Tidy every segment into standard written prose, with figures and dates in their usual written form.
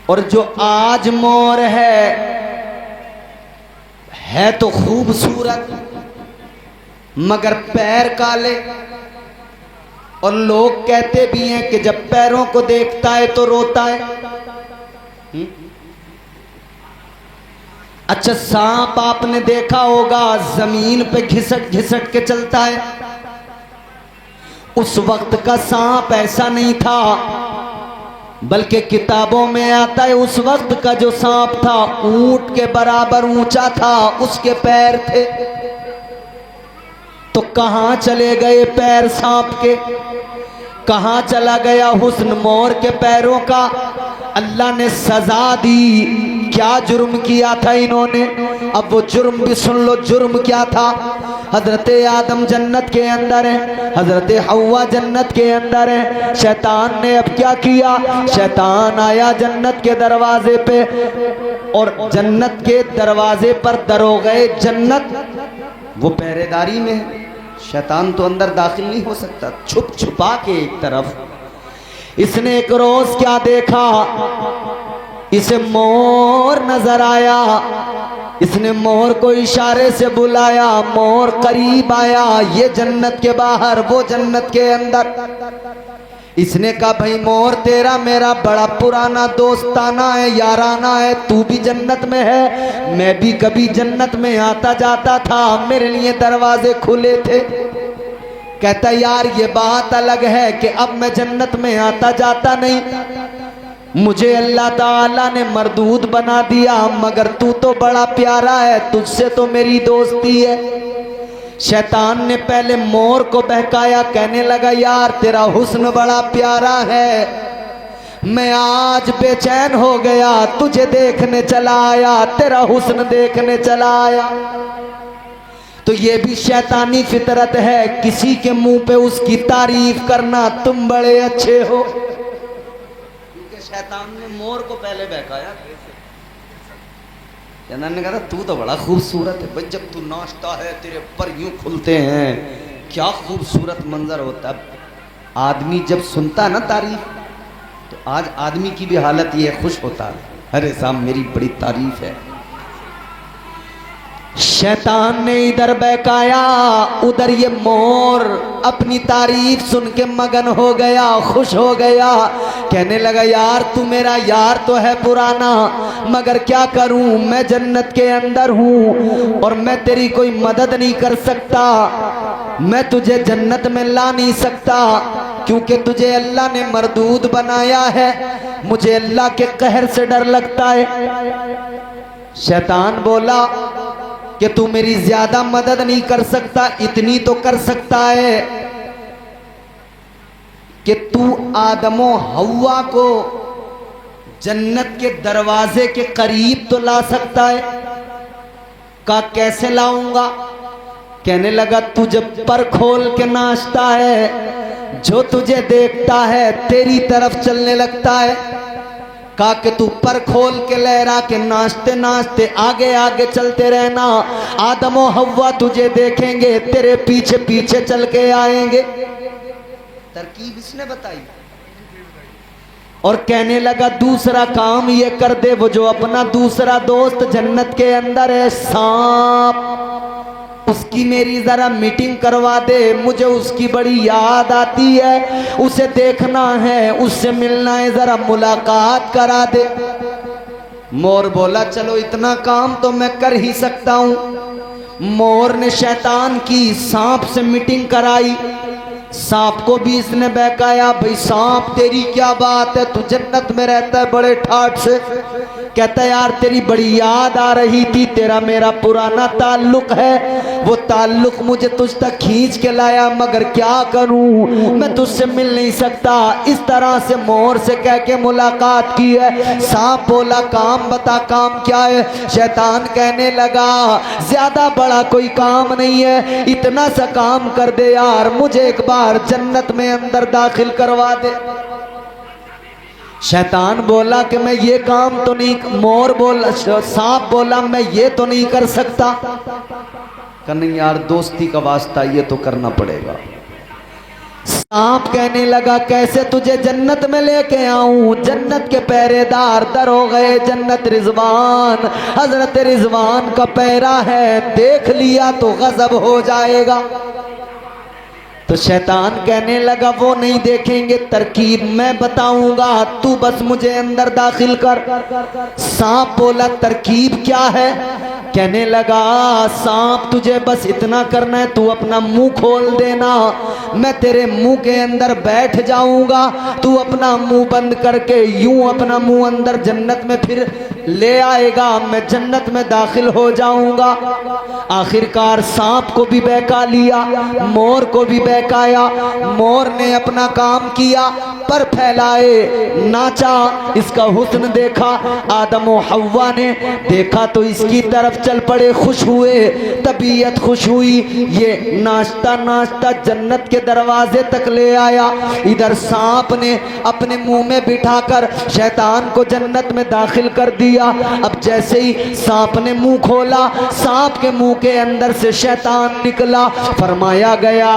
اور جو آج مور ہے تو خوبصورت مگر پیر کالے، اور لوگ کہتے بھی ہیں کہ جب پیروں کو دیکھتا ہے تو روتا ہے۔ اچھا سانپ آپ نے دیکھا ہوگا زمین پہ گھسٹ گھسٹ کے چلتا ہے، اس وقت کا سانپ ایسا نہیں تھا، بلکہ کتابوں میں آتا ہے اس وقت کا جو سانپ تھا اونٹ کے برابر اونچا تھا، اس کے پیر تھے۔ تو کہاں چلے گئے پیر سانپ کے؟ کہاں چلا گیا حسن مور کے پیروں کا؟ اللہ نے سزا دی۔ کیا جرم کیا تھا انہوں نے؟ اب وہ جرم بھی سن لو۔ جرم کیا تھا؟ حضرت آدم جنت کے اندر ہیں، حضرت حوا جنت کے اندر ہیں۔ شیطان نے اب کیا کیا؟ شیطان آیا جنت کے دروازے پہ، اور جنت کے دروازے پر دروغے جنت وہ پہرے داری میں ہے۔ شیطان تو اندر داخل نہیں ہو سکتا، چھپ چھپا کے ایک طرف۔ اس نے ایک روز کیا دیکھا؟ اسے مور نظر آیا، اس نے مور کو اشارے سے بلایا، مور قریب آیا، یہ جنت کے باہر وہ جنت کے اندر۔ اس نے کہا بھئی مور تیرا میرا بڑا پرانا دوستانہ ہے، یارانہ ہے، تو بھی جنت میں ہے، میں بھی کبھی جنت میں آتا جاتا تھا، میرے لیے دروازے کھلے تھے۔ کہتا یار یہ بات الگ ہے کہ اب میں جنت میں آتا جاتا نہیں، مجھے اللہ تعالیٰ نے مردود بنا دیا، مگر تو بڑا پیارا ہے، تجھ سے تو میری دوستی ہے۔ شیطان نے پہلے مور کو بہکایا، کہنے لگا یار تیرا حسن بڑا پیارا ہے، میں آج بے چین ہو گیا، تجھے دیکھنے چلا آیا، تیرا حسن دیکھنے چلا آیا۔ تو یہ بھی شیطانی فطرت ہے، کسی کے منہ پہ اس کی تعریف کرنا، تم بڑے اچھے ہو۔ کیونکہ شیطان نے مور کو پہلے بہکایا، جنان نے کہا تو بڑا خوبصورت ہے، بھئی جب تو ناشتا ہے تیرے پر یوں کھلتے ہیں، کیا خوبصورت منظر ہوتا ہے۔ آدمی جب سنتا ہے نا تعریف، تو آج آدمی کی بھی حالت یہ خوش ہوتا ہے، ارے صاحب میری بڑی تعریف ہے۔ شیطان نے ادھر بہکایا، ادھر یہ مور اپنی تعریف سن کے مگن ہو گیا، خوش ہو گیا، کہنے لگا یار تو میرا یار تو ہے پرانا، مگر کیا کروں، میں جنت کے اندر ہوں اور میں تیری کوئی مدد نہیں کر سکتا، میں تجھے جنت میں لا نہیں سکتا، کیونکہ تجھے اللہ نے مردود بنایا ہے، مجھے اللہ کے قہر سے ڈر لگتا ہے۔ شیطان بولا کہ تو میری زیادہ مدد نہیں کر سکتا، اتنی تو کر سکتا ہے کہ تو آدم و حوا کو جنت کے دروازے کے قریب تو لا سکتا ہے۔ کہا کیسے لاؤں گا؟ کہنے لگا تو جب پر کھول کے ناچتا ہے، جو تجھے دیکھتا ہے تیری طرف چلنے لگتا ہے۔ کہا کہ تو پر کھول کے لہرا کے ناچتے ناچتے آگے آگے چلتے رہنا، آدم و حوا تجھے دیکھیں گے، تیرے پیچھے پیچھے چل کے آئیں گے۔ ترکیب اس نے بتائی، اور کہنے لگا دوسرا کام یہ کر دے، وہ جو اپنا دوسرا دوست جنت کے اندر ہے سانپ، اس کی میری ذرا میٹنگ کروا دے، مجھے اس کی بڑی یاد آتی ہے، اسے دیکھنا ہے، اس سے ملنا ہے، ذرا ملاقات کرا دے۔ مور بولا چلو اتنا کام تو میں کر ہی سکتا ہوں۔ مور نے شیطان کی سانپ سے میٹنگ کرائی، سانپ کو بھی اس نے بہکایا، بھئی سانپ تیری کیا بات ہے، تو جنت میں رہتا ہے بڑے ٹھاٹ سے، کہتا ہے یار تیری بڑی یاد آ رہی تھی، تیرا میرا پرانا تعلق ہے، وہ تعلق مجھے تجھ تک کھینچ کے لایا، مگر کیا کروں، میں تجھ سے مل نہیں سکتا۔ اس طرح سے مور سے کہہ کے ملاقات کی ہے۔ سانپ بولا کام بتا، کام کیا ہے؟ شیطان کہنے لگا زیادہ بڑا کوئی کام نہیں ہے، اتنا سا کام کر دے یار، مجھے ایک بار جنت میں اندر داخل کروا دے۔ شیطان بولا کہ میں یہ کام تو نہیں، سانپ بولا میں یہ تو نہیں کر سکتا۔ کہ نہیں یار دوستی کا واسطہ یہ تو کرنا پڑے گا۔ सांप कहने लगा कैसे तुझे जन्नत में लेके आऊं, जन्नत के पहरेदार दर हो गए जन्नत रिजवान। हजरत रिजवान का पहरा है, देख लिया तो गजब हो जाएगा। तो शैतान कहने लगा वो नहीं देखेंगे, तरकीब मैं बताऊंगा, तू बस मुझे अंदर दाखिल कर। सांप बोला तरकीब क्या है? कहने लगा सांप तुझे बस इतना करना है, तू अपना मुंह खोल देना, मैं तेरे मुंह के अंदर बैठ जाऊंगा, तू अपना मुंह बंद करके यूं अपना मुंह अंदर जन्नत में फिर ले आएगा, मैं जन्नत में दाखिल हो जाऊंगा। आखिरकार सांप को भी बहका लिया, मोर को भी बहकाया। मोर ने अपना काम किया, पर फैलाए नाचा, इसका हुस्न देखा। आदम और हव्वा ने देखा तो इसकी तरफ चल पड़े, खुश हुए, तबीयत खुश हुई। ये नाचता नाचता जन्नत के दरवाजे तक ले आया। इधर सांप ने अपने मुंह में बिठाकर शैतान को जन्नत में दाखिल कर दिया। अब जैसे ही सांप ने मुंह खोला, सांप के मुंह के अंदर से शैतान निकला। फरमाया गया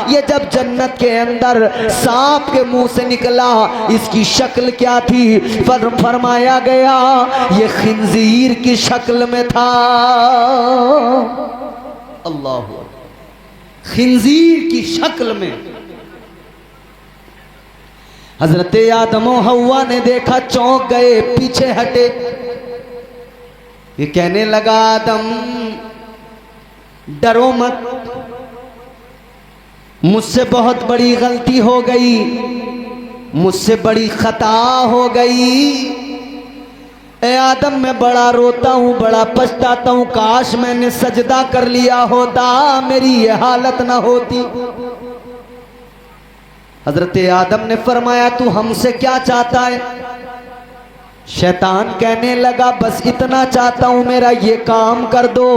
ये जब जन्नत के अंदर सांप के मुंह से निकला, इसकी शक्ल क्या थी? फरमाया गया ये खिंजीर की शक्ल में था। अल्लाह, खिंजीर की शक्ल में। हजरत आदम और हव्वा ने देखा, चौंक गए, पीछे हटे। ये कहने लगा आदम डरो मत, मुझसे बहुत बड़ी गलती हो गई, मुझसे बड़ी खता हो गई। ए आदम मैं बड़ा रोता हूँ, बड़ा पछताता हूँ, काश मैंने सजदा कर लिया होता, मेरी ये हालत ना होती। हजरत आदम ने फरमाया तू हमसे क्या चाहता है? शैतान कहने लगा बस इतना चाहता हूं, मेरा ये काम कर दो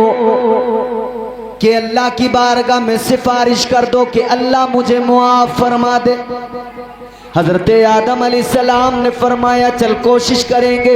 कि अल्लाह की बारगाह में सिफारिश कर दो कि अल्लाह मुझे मुआफ फरमा दे। हजरत आदम अलैहिस्सलाम ने फरमाया चल कोशिश करेंगे,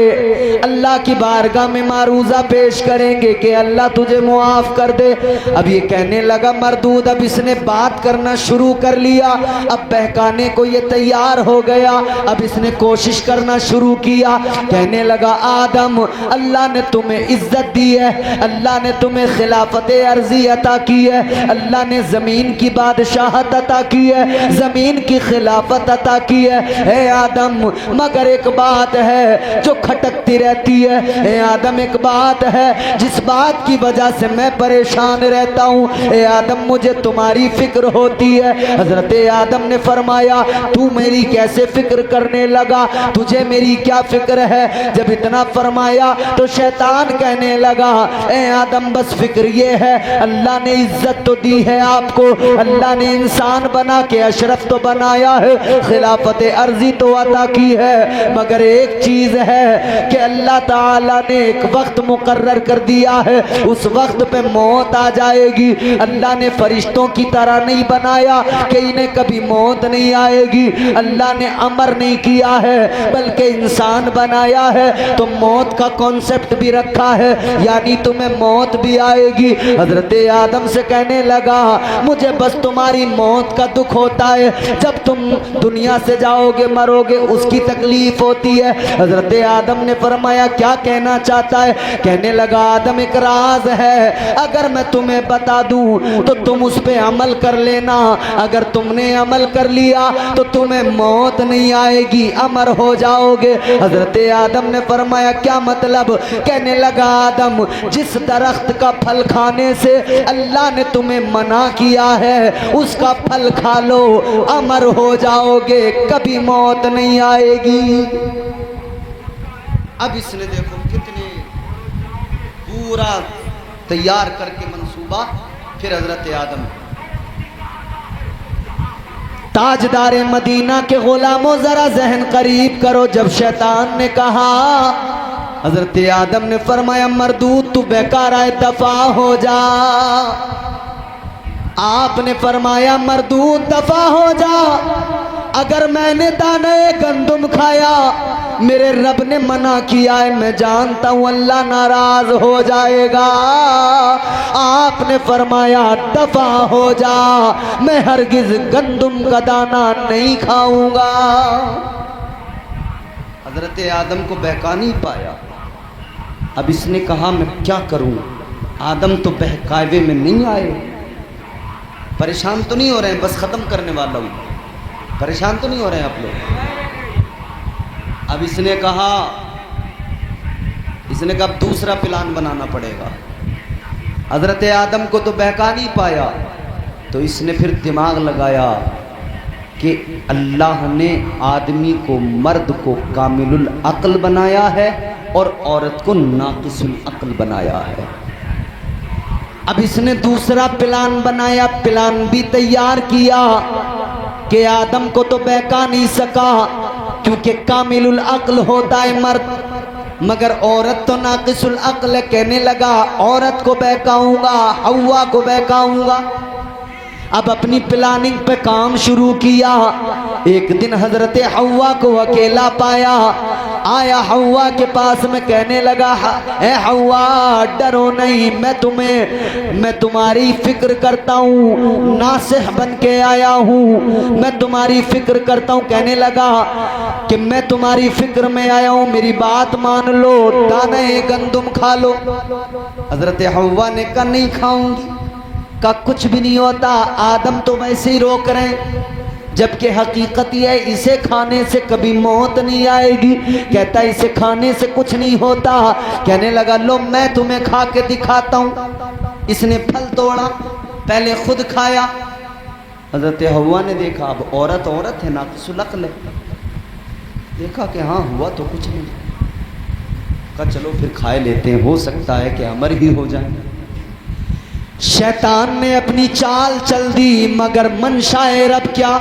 अल्लाह की बारगाह में मारूजा पेश करेंगे कि अल्लाह तुझे मुआफ कर दे। अब ये कहने लगा मरदूद, अब इसने बात करना शुरू कर लिया, अब बहकाने को ये तैयार हो गया। अब इसने कोशिश करना शुरू किया, कहने लगा आदम अल्लाह ने तुम्हें इज्जत दी है, अल्लाह ने तुम्हें खिलाफत अर्जी अता की है, अल्लाह ने जमीन की बादशाहत अता की है, जमीन की खिलाफत अता की है। ए आदम मगर एक बात है जो खटकती रहती है, ए आदम एक बात है जिस बात की वजह से मैं परेशान रहता हूँ। ए आदम मुझे तुम्हारी फिक्र होती है। हजरत आदम ने फरमाया तू मेरी कैसे फिक्र करने लगा, तुझे मेरी क्या फिक्र है? जब इतना फरमाया तो शैतान कहने लगा ए आदम बस फिक्र ये है, अल्लाह ने इज्जत तो दी है आपको, अल्लाह ने इंसान बना के अशरफ तो बनाया है, खिलाफत अर्जी तो अता की है, मगर एक चीज है कि अल्लाह ताला ने एक वक्त मुकर्रर कर दिया है, उस वक्त पे मौत आ जाएगी। अल्लाह ने फरिश्तों की तरह नहीं बनाया कि इन्हें कभी मौत नहीं आएगी, अल्लाह ने अमर नहीं किया है बल्कि इंसान बनाया है तो मौत का कॉन्सेप्ट भी रखा है, यानी तुम्हें मौत भी आएगी। हजरत आदम से कहने लगा मुझे बस तुम्हारी मौत का दुख होता है, जब तुम दुनिया से जाओगे मरोगे उसकी तकलीफ होती है। हजरत आदम ने फरमाया क्या कहना चाहता है? कहने लगा आदम एक राज है, अगर मैं तुम्हें बता दूं तो तुम उस पे अमल कर लेना, अगर तुमने अमल कर लिया तो तुम्हें मौत नहीं आएगी, अमर हो जाओगे। हजरत आदम ने फरमाया क्या मतलब? कहने लगा आदम जिस दरख्त का फल खाने से अल्लाह ने तुम्हें मना किया है उसका फल खा लो, अमर हो जाओगे, कभी मौत नहीं आएगी। अब इसने देखो कितने पूरा तैयार करके मंसूबा, फिर हजरत आदम ताजदार मदीना के गुलामों जरा जहन करीब करो। जब शैतान ने कहा, हजरत आदम ने फरमाया मरदूद तू बेकार है, दफा हो जा। आपने फरमाया मरदूद दफा हो जा, अगर मैंने दाने गंदुम खाया, میرے رب نے منع کیا ہے، میں جانتا ہوں اللہ ناراض ہو جائے گا۔ آپ نے فرمایا دفع ہو جا، میں ہرگز گندم کا دانہ نہیں کھاؤں گا۔ حضرت آدم کو بہکا نہیں پایا۔ اب اس نے کہا میں کیا کروں؟ آدم تو بہکاوے میں نہیں آئے۔ پریشان تو نہیں ہو رہے ہیں؟ بس ختم کرنے والا ہوں، پریشان تو نہیں ہو رہے ہیں آپ لوگ؟ اب اس نے کہا اب دوسرا پلان بنانا پڑے گا۔ حضرت آدم کو تو بہکا نہیں پایا، تو اس نے پھر دماغ لگایا کہ اللہ نے آدمی کو، مرد کو کامل العقل بنایا ہے اور عورت کو ناقص العقل بنایا ہے۔ اب اس نے دوسرا پلان بنایا، پلان بھی تیار کیا کہ آدم کو تو بہکا نہیں سکا کیونکہ کامل العقل ہوتا ہے مرد، مگر عورت تو ناقص العقل ہے۔ کہنے لگا عورت کو بہکاؤں گا، حوا کو بہکاؤں گا۔ اب اپنی پلاننگ پہ کام شروع کیا۔ ایک دن حضرت حوا کو اکیلا پایا، آیا حوا کے پاس میں کہنے لگا اے حوا ڈرو نہیں، میں تمہاری فکر کرتا ہوں، ناصح بن کے آیا ہوں، میں تمہاری فکر کرتا ہوں۔ کہنے لگا کہ میں تمہاری فکر میں آیا ہوں، میری بات مان لو، دانے گندم کھا لو۔ حضرت حوا نے کہا نہیں کھاؤں گی۔ کا کچھ بھی نہیں ہوتا، آدم تو ویسے ہی روک رہے ہیں، جبکہ حقیقت یہ ہے اسے کھانے سے کبھی موت نہیں آئے گی۔ کہتا ہے اسے کھانے سے کچھ نہیں ہوتا۔ کہنے لگا لو میں تمہیں کھا کے دکھاتا ہوں۔ اس نے پھل توڑا، پہلے خود کھایا۔ حضرت حوا نے دیکھا اب عورت ہے، ناقص العقل ہے، دیکھا کہ ہاں ہوا تو کچھ نہیں، کہا چلو پھر کھائے لیتے ہیں، ہو سکتا ہے کہ امر ہی ہو جائے۔ شیطان نے اپنی چال چل دی، مگر منشاء رب کیا؟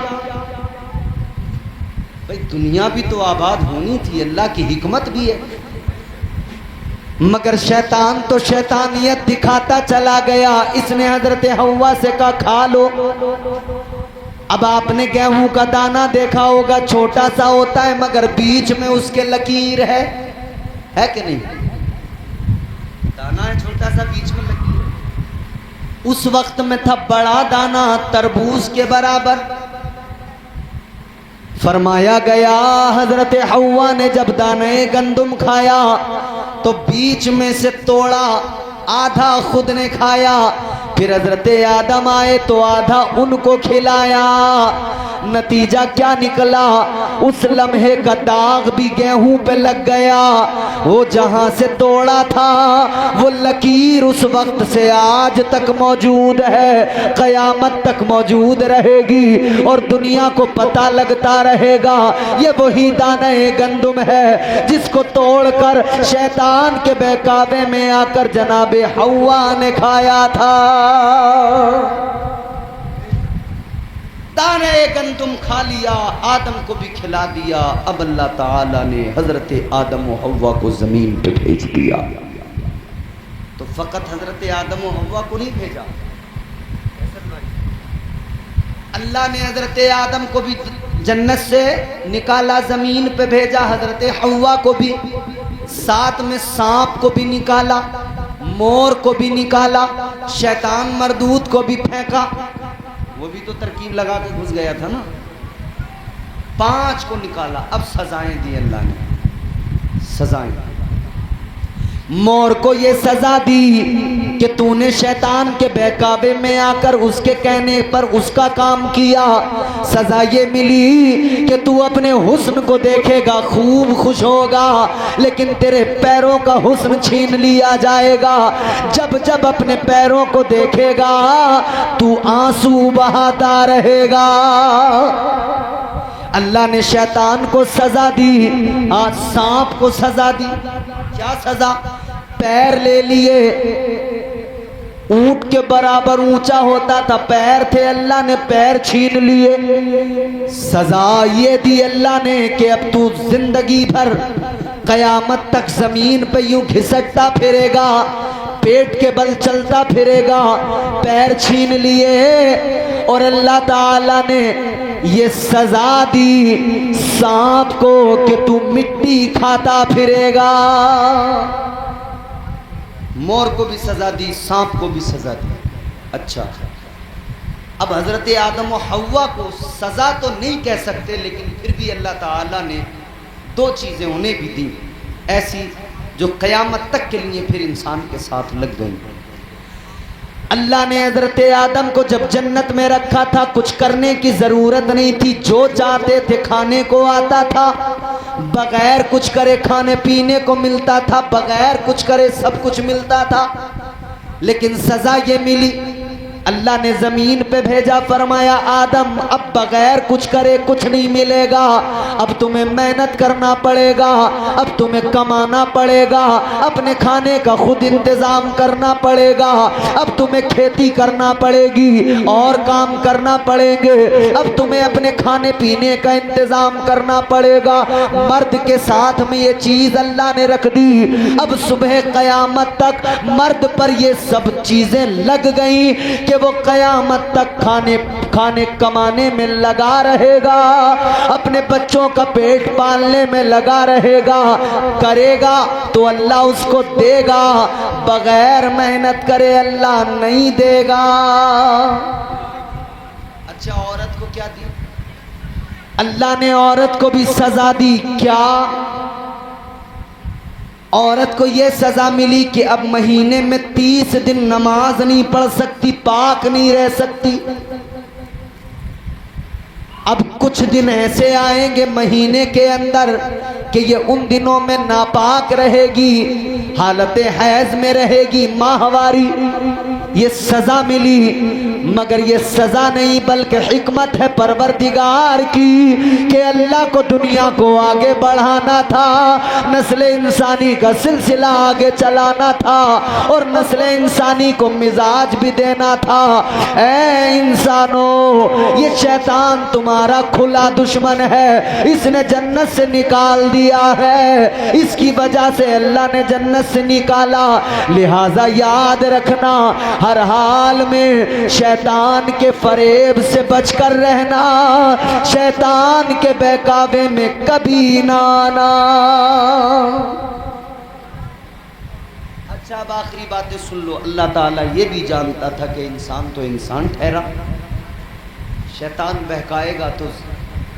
بھئی دنیا بھی تو آباد ہونی تھی، اللہ کی حکمت بھی ہے، مگر شیطان تو شیطانیت دکھاتا چلا گیا۔ اس نے حضرت حوا سے کہا کھا لو۔ اب آپ نے گیہوں کا دانہ دیکھا ہوگا، چھوٹا سا ہوتا ہے مگر بیچ میں اس کے لکیر ہے کہ نہیں؟ دانہ ہے چھوٹا سا، بیچ میں لکیر۔ اس وقت میں تھا بڑا دانہ تربوز کے برابر۔ فرمایا گیا حضرت حوا نے جب دانے گندم کھایا تو بیچ میں سے توڑا، آدھا خود نے کھایا، پھر حضرت آدم آئے تو آدھا ان کو کھلایا۔ نتیجہ کیا نکلا؟ اس لمحے کا داغ بھی گیہوں پہ لگ گیا، وہ جہاں سے توڑا تھا وہ لکیر اس وقت سے آج تک موجود ہے، قیامت تک موجود رہے گی، اور دنیا کو پتہ لگتا رہے گا یہ وہی دانہ گندم ہے جس کو توڑ کر شیطان کے بہکاوے میں آ کر جناب حوا نے کھایا تھا۔ دانے گندم کھا لیا، آدم کو بھی کھلا دیا۔ اب اللہ تعالیٰ نے حضرت آدم و حوا کو زمین پہ بھیج دیا۔ تو فقط حضرت آدم و حوا کو نہیں بھیجا، اللہ نے حضرت آدم کو بھی جنت سے نکالا، زمین پہ بھیجا، حضرت حوا کو بھی، ساتھ میں سانپ کو بھی نکالا، مور کو بھی نکالا، شیطان مردود کو بھی پھینکا، وہ بھی تو ترکیب لگا کے گھس گیا تھا نا۔ 5 کو نکالا۔ اب سزائیں دی اللہ نے، سزائیں۔ مور کو یہ سزا دی کہ تو نے شیطان کے بہکاوے میں آ کر اس کے کہنے پر اس کا کام کیا، سزا یہ ملی کہ تو اپنے حسن کو دیکھے گا، خوب خوش ہوگا، لیکن تیرے پیروں کا حسن چھین لیا جائے گا۔ جب جب اپنے پیروں کو دیکھے گا تو آنسو بہاتا رہے گا۔ اللہ نے شیطان کو سزا دی، آج سانپ کو سزا دی۔ کیا سزا؟ پیر لے لیے، اونٹ کے برابر اونچا ہوتا تھا پیر تھے، اللہ نے پیر چھین لیے۔ سزا یہ دی اللہ نے کہ اب تو زندگی بھر قیامت تک زمین پہ یوں گھسٹتا پھرے گا، پیٹ کے بل چلتا پھرے گا، پیر چھین لیے۔ اور اللہ تعالیٰ نے یہ سزا دی سانپ کو کہ تو मिट्टी खाता फिरेगा। मोर को भी सजा दी, सांप को भी सजा दी। अच्छा, अब हजरत आदम और हव्वा को सजा तो नहीं कह सकते, लेकिन फिर भी अल्लाह ताला ने दो चीजें उन्हें भी दी ऐसी जो कयामत तक के लिए फिर इंसान के साथ लग गई। अल्लाह ने हजरत आदम को जब जन्नत में रखा था, कुछ करने की जरूरत नहीं थी, जो चाहते थे खाने को आता था, बगैर कुछ करे खाने पीने को मिलता था, बगैर कुछ करे सब कुछ मिलता था। लेकिन सजा ये मिली, अल्लाह ने जमीन पे भेजा, फरमाया आदम अब बगैर कुछ करे कुछ नहीं मिलेगा, अब तुम्हें मेहनत करना पड़ेगा, अब तुम्हें कमाना पड़ेगा, अपने खाने का खुद इंतजाम करना पड़ेगा, अब तुम्हें खेती करना पड़ेगी और काम करना पड़ेंगे, अब तुम्हें अपने खाने पीने का इंतजाम करना पड़ेगा। मर्द के साथ में ये चीज अल्लाह ने रख दी। अब सुबह कयामत तक मर्द पर ये सब चीजें लग गई कि वो कयामत तक खाने कमाने में लगा रहेगा, अपने बच्चों का पेट पालने में लगा रहेगा, करेगा तो अल्लाह उसको देगा, बगैर मेहनत करे अल्लाह नहीं देगा। अच्छा, औरत को क्या दी? अल्लाह ने औरत को भी सजा दी। क्या? औरत को यह सजा मिली कि अब महीने में 30 दिन नमाज नहीं पढ़ सकती, पाक नहीं रह सकती। अब कुछ दिन ऐसे आएंगे महीने के अंदर कि ये उन दिनों में नापाक रहेगी, हालत हैज में रहेगी, माहवारी। ये सजा मिली, मगर ये सजा नहीं बल्कि हिकमत है परवरदिगार की कि अल्लाह को दुनिया को आगे बढ़ाना था, नस्ल इंसानी का सिलसिला आगे चलाना था और नस्ल इंसानी को मिजाज भी देना था। ऐ इंसानों, ये शैतान तुम्हारा खुला दुश्मन है, इसने जन्नत से निकाल दिया है, इसकी वजह से अल्लाह ने जन्नत से निकाला। लिहाजा याद रखना, हर हाल में शैतान के फरेब से बचकर रहना, शैतान के बहकावे में कभी ना आना। अच्छा, अब आखिरी बातें सुन लो। अल्लाह ताला ये भी जानता था कि इंसान तो इंसान ठहरा, शैतान बहकाएगा तो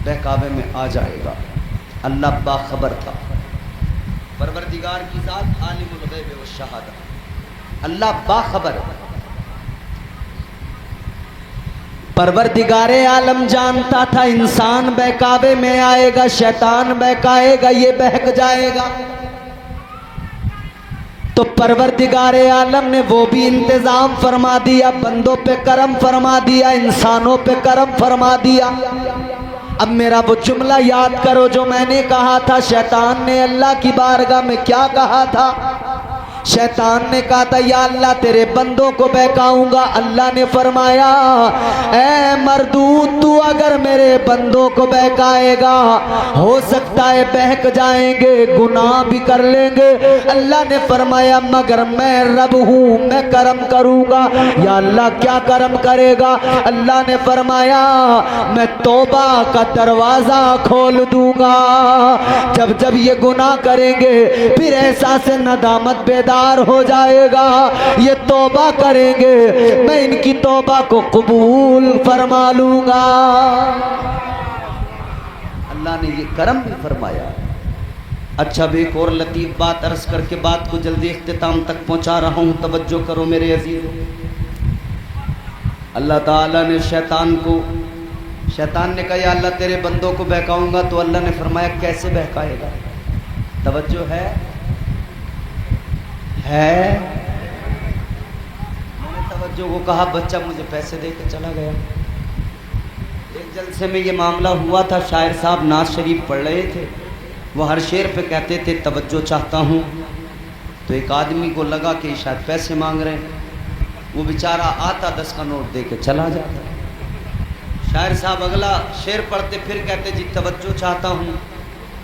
बहकावे में आ जाएगा। अल्लाह बाखबर था, परवरदिगार की जात आलिमुल गैब व शहादा, अल्लाह बाखबर। परवरदिगारे आलम जानता था इंसान बहकावे में आएगा, शैतान बहकाएगा, ये बहक जाएगा। तो परवरदिगारे आलम ने वो भी इंतजाम फरमा दिया, बंदों पे करम फरमा दिया, इंसानों पे करम फरमा दिया। अब मेरा वो जुमला याद करो जो मैंने कहा था, शैतान ने अल्लाह की बारगाह में क्या कहा था? शैतान ने कहा था या अल्लाह तेरे बंदों को बहकाऊंगा। अल्लाह ने फरमाया ऐ मर्दूद, तू अगर मेरे बंदों को बहकाएगा हो सकता है बहक जाएंगे, गुनाह भी कर लेंगे। अल्लाह ने फरमाया मगर मैं रब हूँ, मैं करम करूंगा। या अल्लाह क्या करम करेगा? अल्लाह ने फरमाया मैं तौबा का दरवाजा खोल दूंगा। जब जब ये गुनाह करेंगे फिर एहसास नदामत बेदार हो जाएगा, ये तौबा करेंगे, मैं इनकी तौबा को कबूल फरमा लूंगा। अल्लाह ने ये करम भी फरमाया। अच्छा, अब एक और लतीफ बात अर्ज करके बात को जल्दी इख्तिताम तक पहुंचा रहा हूं, तवज्जो करो मेरे अजीजों। अल्लाह ताला ने शैतान ने कहा या अल्लाह तेरे बंदों को बहकाऊंगा, तो अल्लाह ने फरमाया कैसे बहकाएगा? तवज्जो है? मैंने तवज्जो को कहा बच्चा मुझे पैसे दे के चला गया। एक जलसे में ये मामला हुआ था, शायर साहब नाज शरीफ पढ़ रहे थे, वो हर शेर पे कहते थे तवज्जो चाहता हूँ। तो एक आदमी को लगा कि शायद पैसे मांग रहे हैं, वो बेचारा आता 10 का नोट दे के चला जाता। शायर साहब अगला शेर पढ़ते फिर कहते जी तवज्जो चाहता हूँ।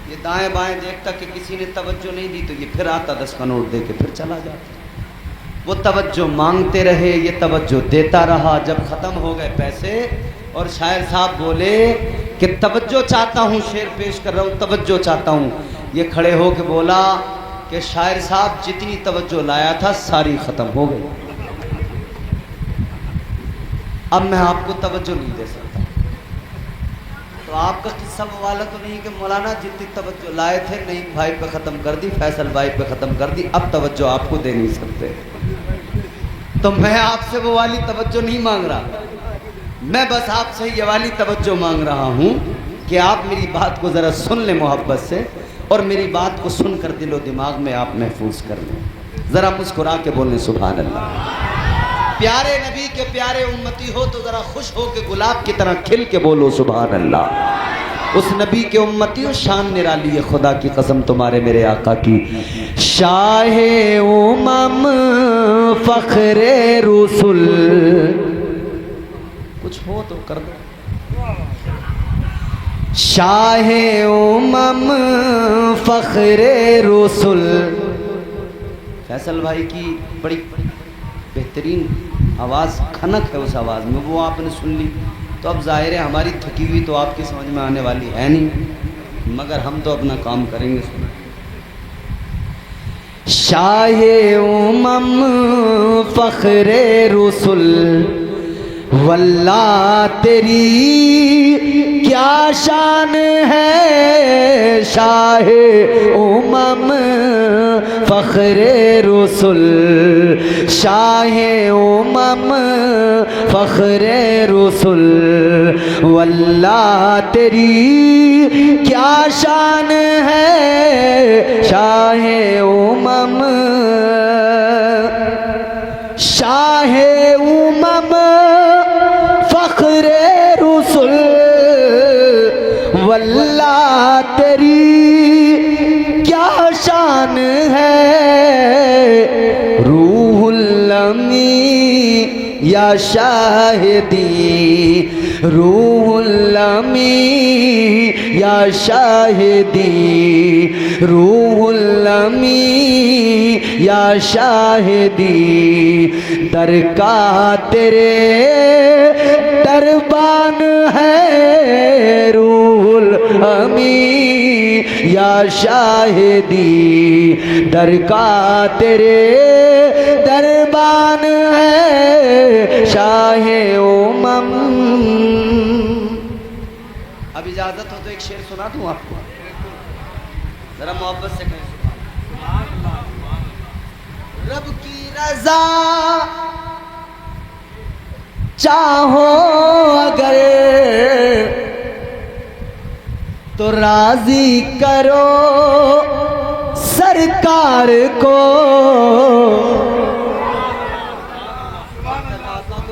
ये दाएं बाएं देखता कि किसी ने तवज्जो नहीं दी, तो ये फिर आता 10 का नोट दे के फिर चला जाता। वो तवज्जो मांगते रहे, ये तवज्जो देता रहा। जब ख़त्म हो गए पैसे और शायर साहब बोले कि तवज्जो चाहता हूँ, शेर पेश कर रहा हूँ, तवज्जो चाहता हूँ, یہ کھڑے ہو کے بولا کہ شاعر صاحب جتنی توجہ لایا تھا ساری ختم ہو گئی، اب میں آپ کو توجہ نہیں دے سکتا۔ تو آپ کا قصہ موالا تو نہیں کہ مولانا جتنی توجہ لائے تھے نعیم بھائی پہ ختم کر دی، فیصل بھائی پہ ختم کر دی، اب توجہ آپ کو دے نہیں سکتے۔ تو میں آپ سے وہ والی توجہ نہیں مانگ رہا، میں بس آپ سے یہ والی توجہ مانگ رہا ہوں کہ آپ میری بات کو ذرا سن لیں محبت سے، اور میری بات کو سن کر دل و دماغ میں آپ محفوظ کر لیں۔ ذرا مسکرا کے بولیں سبحان اللہ۔ پیارے نبی کے پیارے امتی ہو تو ذرا خوش ہو کے گلاب کی طرح کھل کے بولو سبحان اللہ۔ اس نبی کے امتی ہو، شان نرالی ہے خدا کی قسم تمہارے میرے آقا کی۔ شاہ امم فخر رسول، کچھ ہو تو کر دو۔ شاہ امم فخر رسول، فیصل بھائی کی بڑی بہترین آواز، کھنک ہے اس آواز میں، وہ آپ نے سن لی تو اب ظاہر ہے ہماری تھکی ہوئی تو آپ کی سمجھ میں آنے والی ہے نہیں، مگر ہم تو اپنا کام کریں گے۔ سنا شاہ امم فخر رسول، واللہ تیری کیا شان ہے، شاہ امم فخر رسول، شاہ امم فخر رسول، واللہ تیری کیا شان ہے، شاہ امم، شاہ امم فخر رسول، واللہ تیری کیا شان ہے، روح الامی یا شاہدی، روح الامی یا شاہدی، روح الامی یا شاہدی، درگاہ تیرے دربان ہے، روح الامی یا شاہدی، درگاہ تیرے دربان ہے، شاہ امم۔ اب اجازت ہو تو ایک شعر سنا دوں آپ کو، ذرا محبت سے کہیں سبحان اللہ۔ رب کی رضا چاہو اگر تو راضی کرو سرکار کو،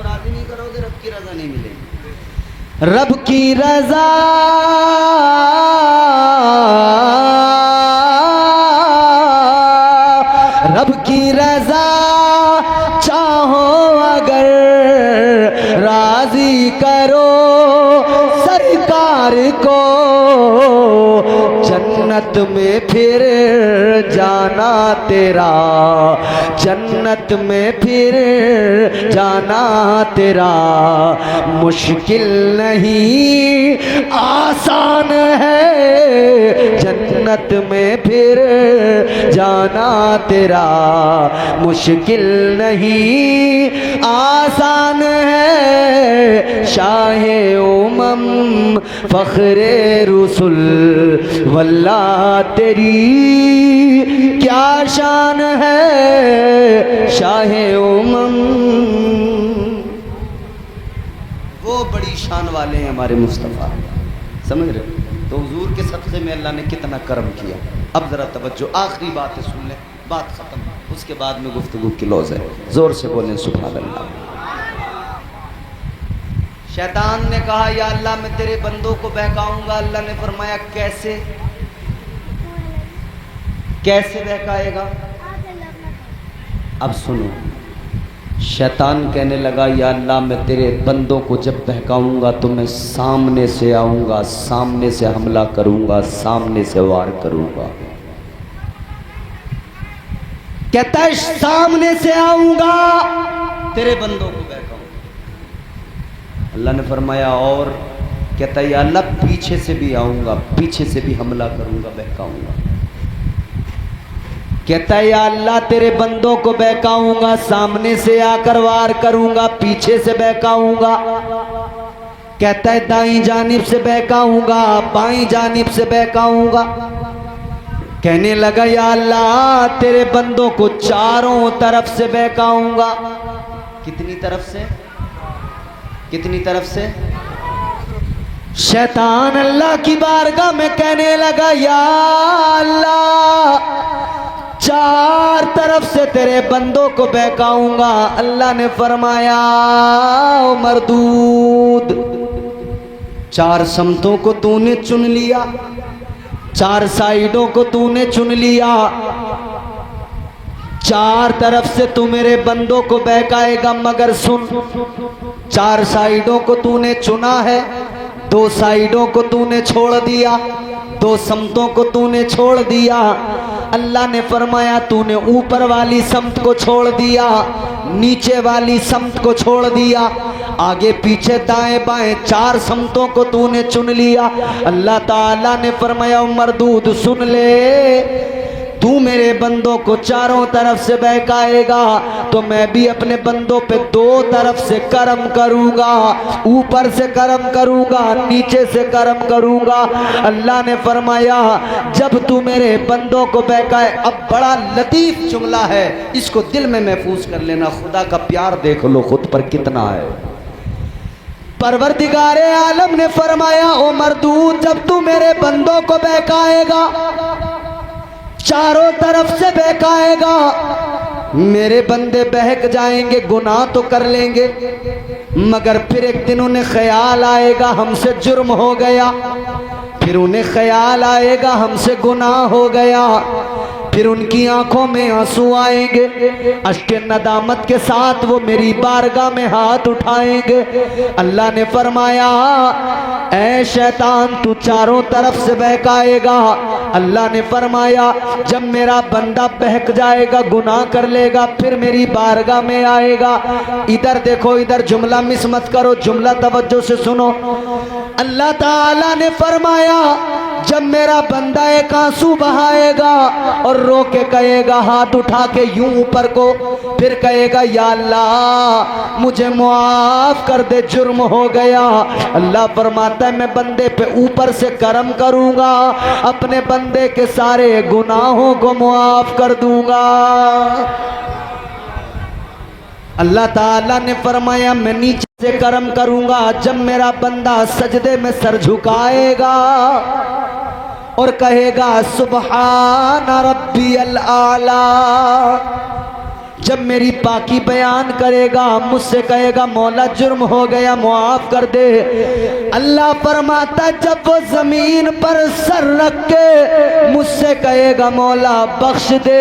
راضی نہیں کرو گے رب کی رضا نہیں ملے گی۔ رب کی رضا رب کی رضا چاہو اگر راضی کرو سرکار کو، جنت میں پھر جانا تیرا، جنت میں پھر جانا تیرا مشکل نہیں آسان ہے، جنت میں پھر جانا تیرا مشکل نہیں آسان ہے، شاہ امم فخر رسول، واللہ تیری کیا شان ہے، شاہ امم۔ وہ بڑی شان والے ہیں ہمارے مصطفیٰ، سمجھ رہے؟ تو حضور کے صدقے میں اللہ نے کتنا کرم کیا۔ اب ذرا توجہ، آخری باتیں سن لیں، بات ختم، اس کے بعد میں گفتگو کی لوز ہے، زور سے بولیں سبحان اللہ۔ شیطان نے کہا یا اللہ میں تیرے بندوں کو بہکاؤں گا، اللہ نے فرمایا کیسے؟ کیسے بہکائے گا؟ اب سنو، شیطان کہنے لگا یا اللہ میں تیرے بندوں کو جب بہکاؤں گا تو میں سامنے سے آؤں گا، سامنے سے حملہ کروں گا، سامنے سے وار کروں گا۔ کہتا ہے سامنے سے آؤں گا تیرے بندوں کو بہکاؤں گا۔ اللہ نے فرمایا اور؟ کہتا ہے یا اللہ پیچھے سے بھی آؤں گا، پیچھے سے بھی حملہ کروں گا، بہکاؤں گا۔ कहता है या अल्लाह तेरे बंदों को बहकाऊंगा, सामने से आकर वार करूंगा, पीछे से बहकाऊंगा। कहता है दाईं जानिब से बहकाऊंगा, बाईं जानिब से बहकाऊंगा। कहने लगा या अल्लाह तेरे बंदों को चारों तरफ से बहकाऊंगा। कितनी तरफ से? कितनी तरफ से? शैतान अल्लाह की बारगाह में कहने लगा या अल्लाह चार तरफ से तेरे बंदों को बहकाऊंगा। अल्लाह ने फरमाया ओ मरदूद, चार समतों को तूने चुन लिया, चार साइडों को तूने चुन लिया, चार तरफ से तू मेरे बंदों को बहकाएगा, मगर सुन, चार साइडों को तूने चुना है, दो साइडों को तूने छोड़ दिया, दो समतों को तूने छोड़ दिया। अल्लाह ने फरमाया तूने ऊपर वाली समत को छोड़ दिया, नीचे वाली समत को छोड़ दिया, आगे पीछे दाएं बाएं चार समतों को तूने चुन लिया। अल्लाह ताला ने फरमाया मरदूद सुन ले, तू मेरे बंदों को चारों तरफ से बहकाएगा तो मैं भी अपने बंदों पे दो तरफ से करम करूंगा, ऊपर से करम करूंगा, नीचे से करम करूंगा। अल्लाह ने फरमाया जब तू मेरे बंदों को बहकाए, अब बड़ा लतीफ जुमला है, इसको दिल में महफूज कर लेना, खुदा का प्यार देख लो खुद पर कितना है। परवरदिगारे आलम ने फरमाया ओ मरदूद जब तू मेरे बंदों को बहकाएगा, चारों तरफ से बहकाएगा, मेरे बंदे बहक जाएंगे, गुनाह तो कर लेंगे, मगर फिर एक दिन उन्हें ख्याल आएगा हमसे जुर्म हो गया, फिर उन्हें ख्याल आएगा हमसे गुनाह हो गया, फिर उनकी आंखों में आंसू आएंगे, अश्के नदामत के साथ वो मेरी बारगाह में हाथ उठाएंगे। अल्लाह ने फरमाया ऐ शैतान तू चारों तरफ से बहकाएगा। अल्लाह ने फरमाया जब मेरा बंदा बहक जाएगा, गुनाह कर लेगा, फिर मेरी बारगाह में आएगा। इधर देखो, इधर जुमला मिस मत करो, जुमला तवज्जो से सुनो। अल्लाह ताला ने फरमाया जब मेरा बंदा एक आंसू बहाएगा और रो के कहेगा हाथ उठा के यूं ऊपर को, फिर कहेगा या अल्लाह मुझे मुआफ कर दे, जुर्म हो गया। अल्लाह फरमाता है मैं बंदे पे ऊपर से करम करूंगा, अपने बंदे के सारे गुनाहों को मुआफ कर दूंगा। अल्लाह ताला ने फरमाया मैं नीचे से करम करूंगा जब मेरा बंदा सजदे में सर झुकाएगा और कहेगा सुबहान रब्बियल आला, जब मेरी पाकी बयान करेगा, मुझसे कहेगा मौला जुर्म हो गया मुआफ कर दे। अल्लाह फरमाता जब वो जमीन पर सर रख के मुझसे कहेगा मौला बख्श दे,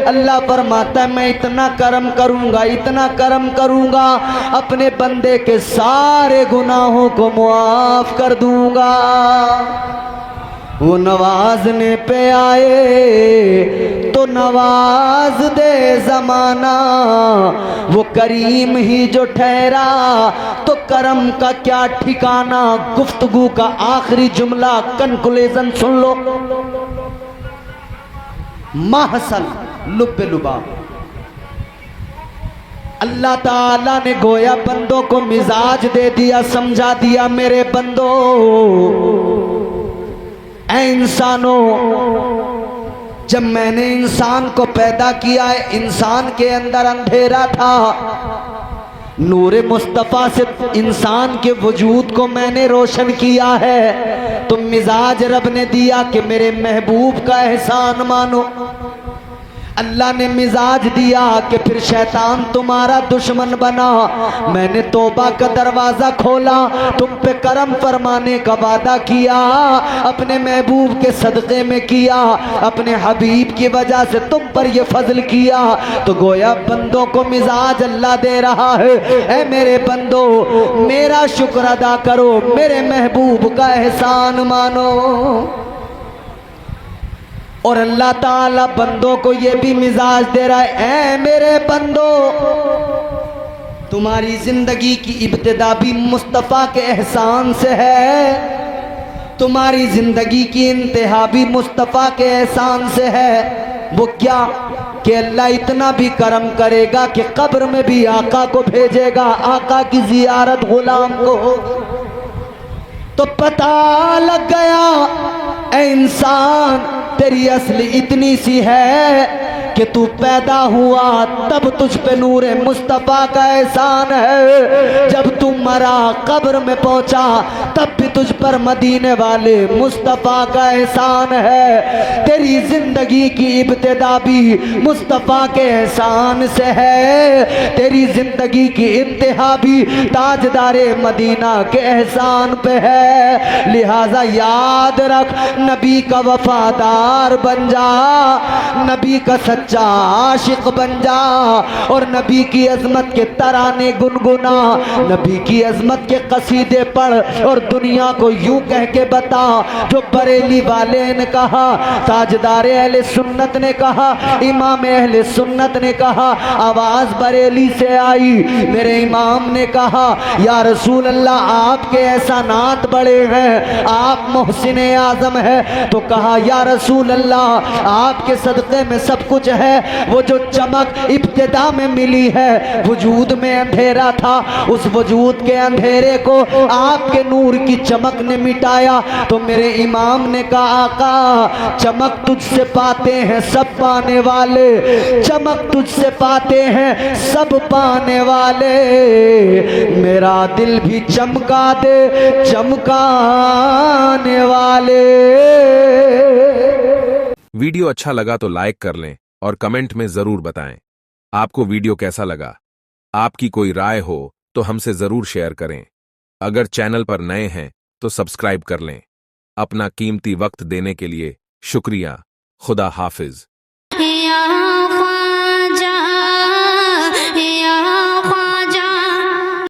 अल्लाह फरमाता मैं इतना करम करूंगा, इतना करम करूंगा, अपने बंदे के सारे गुनाहों को मुआफ कर दूंगा। वो नवाजने पे आए तो नवाज दे जमाना, वो करीम ही जो ठहरा तो करम का क्या ठिकाना। गुफ्तगू का आखिरी जुमला कंक्लूजन सुन लो। महसन लुब्बे लुबाब, अल्लाह ताला ने गोया बंदों को मिजाज दे दिया, समझा दिया मेरे बंदों ऐ इंसानों, जब मैंने इंसान को पैदा किया है इंसान के अंदर अंधेरा था, नूर मुस्तफ़ा से इंसान के वजूद को मैंने रोशन किया है, तो मिजाज रब ने दिया कि मेरे महबूब का एहसान मानो। अल्लाह ने मिजाज दिया कि फिर शैतान तुम्हारा दुश्मन बना, मैंने तौबा का दरवाज़ा खोला, तुम पे करम फरमाने का वादा किया, अपने महबूब के सदक़े में किया, अपने हबीब की वजह से तुम पर ये फजल किया। तो गोया बंदों को मिजाज अल्लाह दे रहा है, ऐ मेरे बंदो मेरा शुक्र अदा करो, मेरे महबूब का एहसान मानो। और अल्लाह ताला बंदों को ये भी मिजाज दे रहा है, ऐ मेरे बंदो तुम्हारी जिंदगी की इब्तिदा भी मुस्तफ़ा के एहसान से है, तुम्हारी जिंदगी की इंतहा भी मुस्तफ़ा के एहसान से है। وہ کیا کہ اللہ اتنا بھی کرم کرے گا کہ قبر میں بھی آقا کو بھیجے گا، آقا کی زیارت غلام کو ہو۔ تو پتہ لگ گیا اے انسان تیری اصل اتنی سی ہے کہ تو پیدا ہوا تب تجھ پہ نور مصطفیٰ کا احسان ہے، جب تو مرا قبر میں پہنچا تب بھی تجھ پر مدینے والے مصطفیٰ کا احسان ہے، تیری زندگی کی ابتدا بھی مصطفیٰ کے احسان سے ہے، تیری زندگی کی انتہا بھی تاجدار مدینہ کے احسان پہ ہے، لہٰذا یاد رکھ نبی کا وفادار بن جا، نبی کا سچا عاشق بن جا، اور نبی کی عظمت کے ترانے گنگنا، نبی کی عظمت کے قصیدے پڑھ اور دنیا کو یوں کہہ کے بتا جو بریلی والے نے کہا، تاجدار اہل سنت نے کہا، امام اہل سنت نے کہا، آواز بریلی سے آئی، میرے امام نے کہا یا رسول اللہ آپ کے احسانات بڑے ہیں، آپ محسن اعظم ہے، تو کہا یا رسول اللہ آپ کے صدقے میں سب کچھ ہے، وہ جو چمک ابتدا میں ملی ہے، وجود میں اندھیرا تھا، اس وجود کے اندھیرے کو آپ کے نور کی چمک نے مٹایا، تو میرے امام نے کہا آقا چمک تجھ سے پاتے ہیں سب پانے والے، چمک تجھ سے پاتے ہیں سب پانے والے، میرا دل بھی چمکا دے چمکانے والے۔ ویڈیو اچھا لگا تو لائک کر لیں اور کمنٹ میں ضرور بتائیں آپ کو ویڈیو کیسا لگا۔ آپ کی کوئی رائے ہو تو ہم سے ضرور شیئر کریں۔ اگر چینل پر نئے ہیں تو سبسکرائب کر لیں۔ اپنا قیمتی وقت دینے کے لیے شکریہ۔ خدا حافظ۔